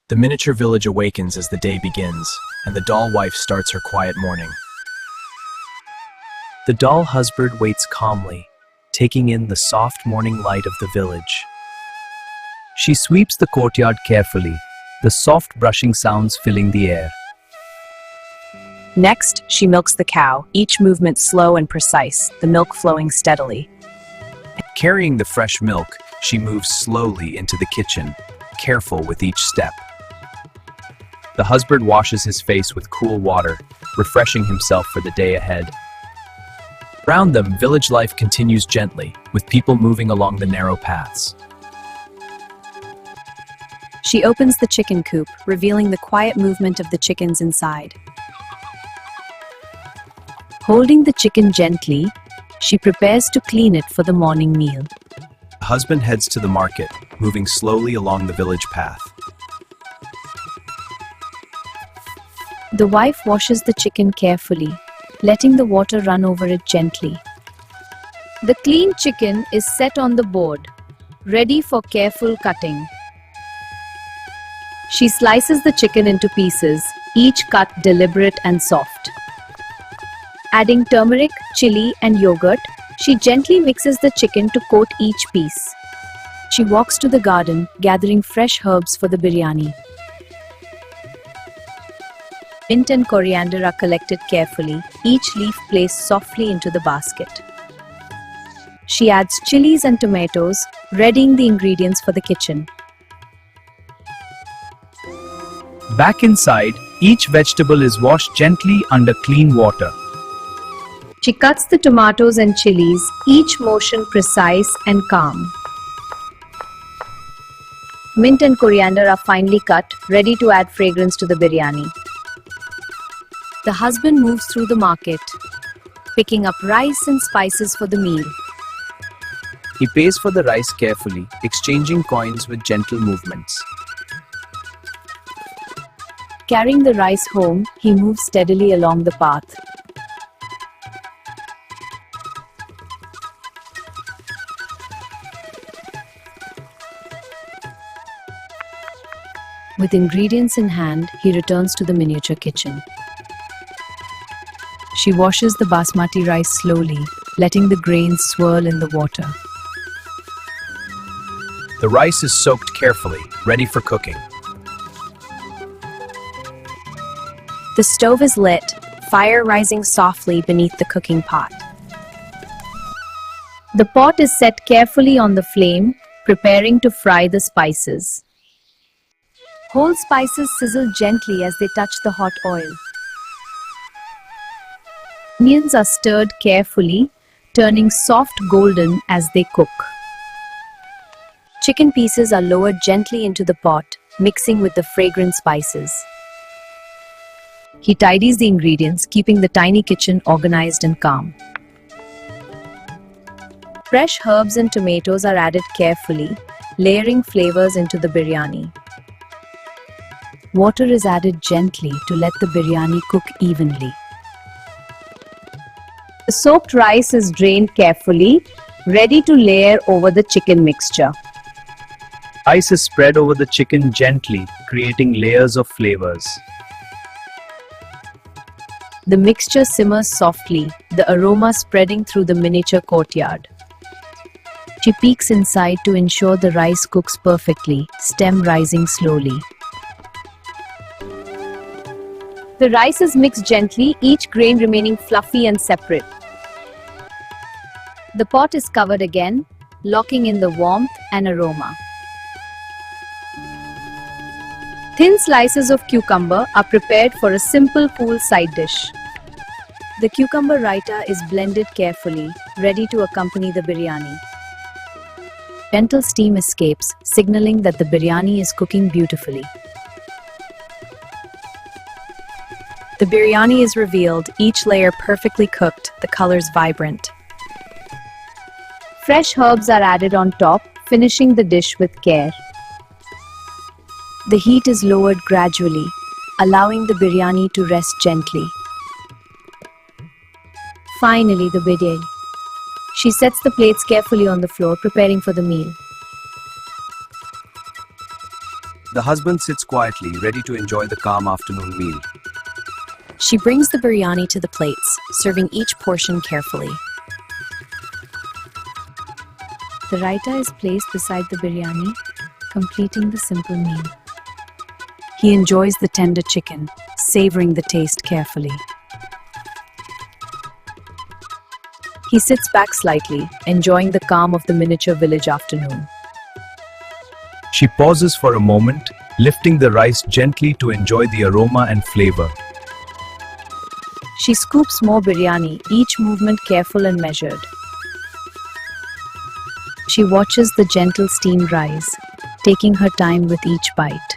The miniature village awakens as the day begins, and the doll wife starts her quiet morning. The doll husband waits calmly, taking in the soft morning light of the village. She sweeps the courtyard carefully, the soft brushing sounds filling the air. Next, she milks the cow, each movement slow and precise, the milk flowing steadily. Carrying the fresh milk, she moves slowly into the kitchen, careful with each step. The husband washes his face with cool water, refreshing himself for the day ahead. Around them, village life continues gently, with people moving along the narrow paths. She opens the chicken coop, revealing the quiet movement of the chickens inside. Holding the chicken gently, she prepares to clean it for the morning meal. The husband heads to the market, moving slowly along the village path. The wife washes the chicken carefully, letting the water run over it gently. The clean chicken is set on the board, ready for careful cutting. She slices the chicken into pieces, each cut deliberate and soft. Adding turmeric, chili, and yogurt, she gently mixes the chicken to coat each piece. She walks to the garden, gathering fresh herbs for the biryani. Mint and coriander are collected carefully, each leaf placed softly into the basket. She adds chilies and tomatoes, readying the ingredients for the kitchen. Back inside, each vegetable is washed gently under clean water. She cuts the tomatoes and chilies, each motion precise and calm. Mint and coriander are finely cut, ready to add fragrance to the biryani. The husband moves through the market, picking up rice and spices for the meal. He pays for the rice carefully, exchanging coins with gentle movements. Carrying the rice home, he moves steadily along the path. With ingredients in hand, he returns to the miniature kitchen. She washes the basmati rice slowly, letting the grains swirl in the water. The rice is soaked carefully, ready for cooking. The stove is lit, fire rising softly beneath the cooking pot. The pot is set carefully on the flame, preparing to fry the spices. Whole spices sizzle gently as they touch the hot oil. Onions are stirred carefully, turning soft golden as they cook. Chicken pieces are lowered gently into the pot, mixing with the fragrant spices. He tidies the ingredients, keeping the tiny kitchen organized and calm. Fresh herbs and tomatoes are added carefully, layering flavors into the biryani. Water is added gently to let the biryani cook evenly. The soaked rice is drained carefully, ready to layer over the chicken mixture. Rice is spread over the chicken gently, creating layers of flavors. The mixture simmers softly, the aroma spreading through the miniature courtyard. She peeks inside to ensure the rice cooks perfectly, stem rising slowly. The rice is mixed gently, each grain remaining fluffy and separate. The pot is covered again, locking in the warmth and aroma. Thin slices of cucumber are prepared for a simple cool side dish. The cucumber raita is blended carefully, ready to accompany the biryani. Gentle steam escapes, signaling that the biryani is cooking beautifully. The biryani is revealed, each layer perfectly cooked, the colors vibrant. Fresh herbs are added on top, finishing the dish with care. The heat is lowered gradually, allowing the biryani to rest gently. Finally, the biryani. She sets the plates carefully on the floor, preparing for the meal. The husband sits quietly, ready to enjoy the calm afternoon meal. She brings the biryani to the plates, serving each portion carefully. The raita is placed beside the biryani, completing the simple meal. He enjoys the tender chicken, savoring the taste carefully. He sits back slightly, enjoying the calm of the miniature village afternoon. She pauses for a moment, lifting the rice gently to enjoy the aroma and flavor. She scoops more biryani, each movement careful and measured. She watches the gentle steam rise, taking her time with each bite.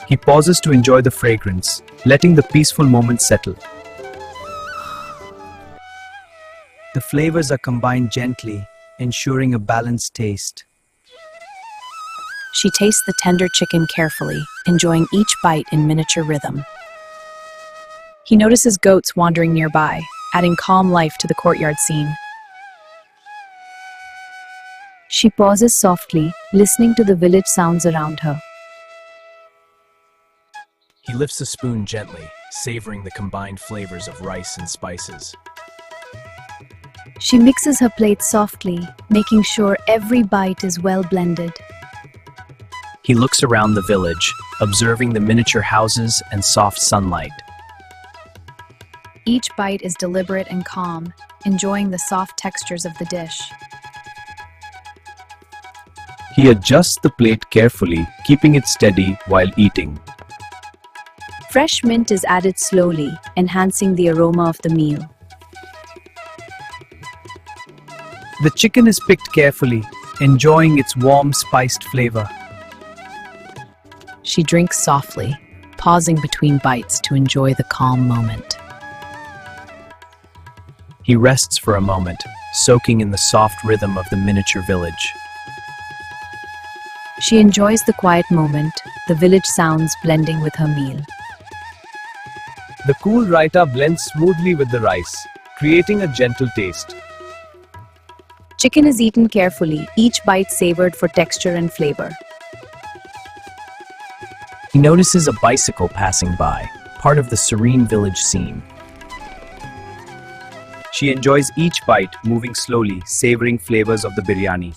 He pauses to enjoy the fragrance, letting the peaceful moment settle. The flavors are combined gently, ensuring a balanced taste. She tastes the tender chicken carefully, enjoying each bite in miniature rhythm. He notices goats wandering nearby, adding calm life to the courtyard scene. She pauses softly, listening to the village sounds around her. He lifts a spoon gently, savoring the combined flavors of rice and spices. She mixes her plate softly, making sure every bite is well blended. He looks around the village, observing the miniature houses and soft sunlight. Each bite is deliberate and calm, enjoying the soft textures of the dish. He adjusts the plate carefully, keeping it steady while eating. Fresh mint is added slowly, enhancing the aroma of the meal. The chicken is picked carefully, enjoying its warm, spiced flavor. She drinks softly, pausing between bites to enjoy the calm moment. He rests for a moment, soaking in the soft rhythm of the miniature village. She enjoys the quiet moment, the village sounds blending with her meal. The cool raita blends smoothly with the rice, creating a gentle taste. Chicken is eaten carefully, each bite savored for texture and flavor. He notices a bicycle passing by, part of the serene village scene. She enjoys each bite, moving slowly, savoring flavors of the biryani.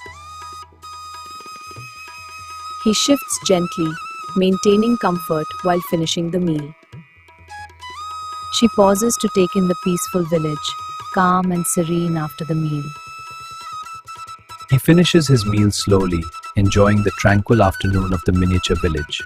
He shifts gently, maintaining comfort while finishing the meal. She pauses to take in the peaceful village, calm and serene after the meal. He finishes his meal slowly, enjoying the tranquil afternoon of the miniature village.